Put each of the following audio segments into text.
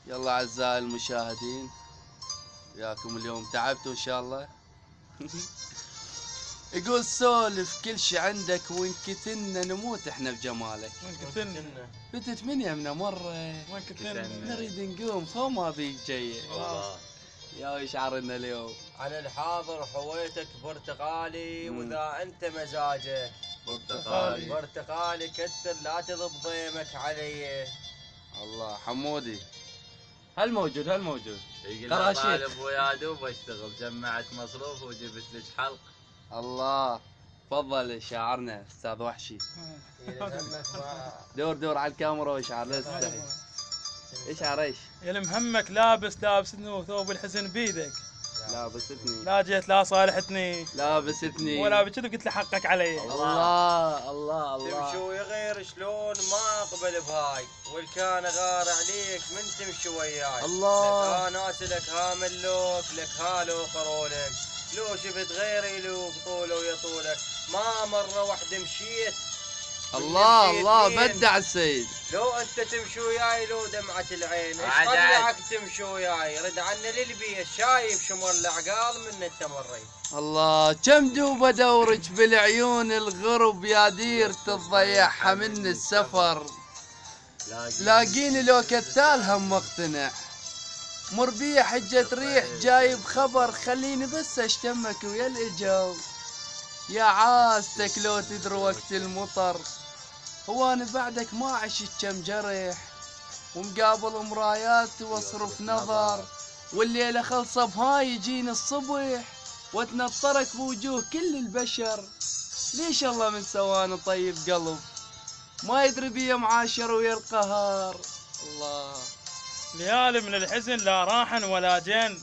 يلا اعزائي المشاهدين، وياكم اليوم تعبتوا ان شاء الله. يقول سولف كل شي عندك وان كتنا نموت احنا بجمالك. وين كتنا؟ بدت من يمنا مرة وين كتنا؟ نريد نقوم فما بيك جاي. والله يا شعرنا اليوم على الحاضر حويتك برتقالي، واذا انت مزاجك برتقالي كتر لا تضب ضيمك علي. الله. حمودي هل موجود يقول ترى له شيخ. طالب ويا دوب اشتغل، جمعت مصروف وجبت لك حلق. الله. تفضل شاعرنا استاذ وحشي. دور على الكاميرا واشعر. لا تستحي. اشعر ايش؟ يا المهمك لابس ثوب الحزن بيدك. لابستني لا جيت لا صالحتني لابستني ولا بكذا قلت لي حقك علي. الله الله الله. تمشي ويغير شلون ما اقبل بهاي، والكان غار عليك من تمشي وياي. الله. لك ها ناس لك ها ملوك لك ها لو قرولك، لو شفت غيري لو طوله ويطولك، ما مرة واحدة مشيت. الله الله. بدع السيد. لو انت تمشي وياي لو دمعة العين، ايش طلعك تمشي وياي؟ رد عنا للبيت شايف شمر العقال من التمري. الله. كم دوبة دورك بالعيون الغرب يا ديرة تضيعها من السفر، لاقيني لو كتال هم مقتنع، مربيع حجة ريح جايب خبر، خليني بس اشتمك ويا الاجو، يا عاستك لو تدري وقت المطر، هو انا بعدك ما عشت كم جرح، ومقابل مرايات واصرف نظر، والليلة خلصة بهاي يجيني الصبح، واتنطرك بوجوه كل البشر، ليش الله من سوانا طيب قلب، ما يدري بيا معاشر ويا القهار. الله. ليالي من الحزن لا راحن ولا جن،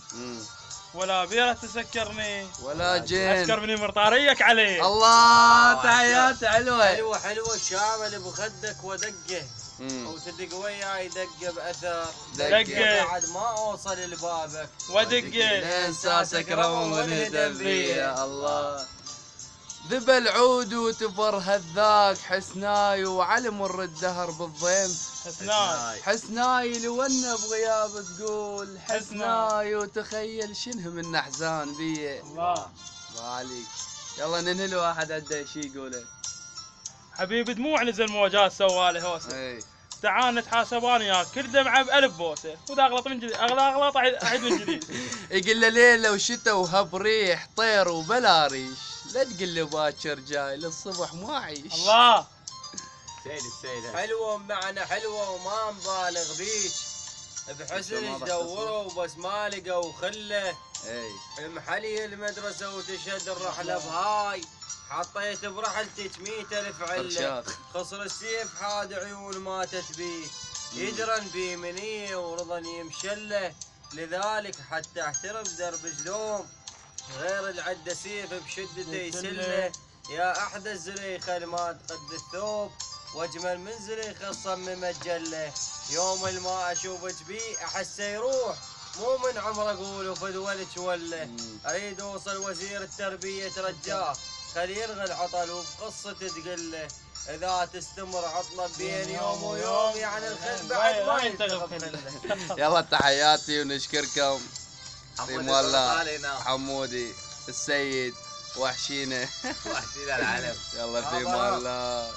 ولا بيرة تسكرني ولا جن. اسكر مني مرطاريك علي. الله. تحيات حلوة حلوة الشامل بخدك ودقه، وتدق وياي دقه باثر، دقه بعد ما اوصل لبابك ودقه لين ساسك رمم ونهدم فيا. الله. ذبى العود وتفر هذاك حسناي، وعلى مر الدهر بالضيم حسناي، لو انه بغياب تقول حسناي، وتخيل شنه من احزان بيه. الله عليك. يلا ننهي الواحد عنده شي يقوله. حبيبي دموع نزل موجات سوالي هوسه، تعال نتحاسب انا وياك كل دمعه ب1000 بوسه، واذا اغلط من جديد اغلط اعيد من جديد. يقول له ليله وشتا وهب ريح طير وبلا ريش، لا تقول لي باكر جاي للصبح ما اعيش. الله. سيد حلوه معنا حلوه وما نبالغ بيك، بحسن دوروا وبس ما لقوا خله، محلي المدرسه وتشهد الرحله بهاي، حطيت برحلتك 100,000 عله، خصر السيف حاد عيون ما تثبيت، يدرن بيمنيه ورضن يمشله، لذلك حتى احترم درب جلوم، غير العده سيف بشدته يسله، يا احدى الزريخه ما تقد الثوب، واجمل من زريخه صمم الجله، يوم الما اشوفك بي احسه يروح، مو من عمر اقول وفدولك وله، اريد اوصل وزير التربيه رجاه، خلي يلغي العطل وبقصته تقله، اذا تستمر عطله بين يوم ويوم يعني الخل بعد ما ينتقل. يلا تحياتي ونشكركم. في الله حمودي السيد وحشينا وحشينا العلم. يلا في الله.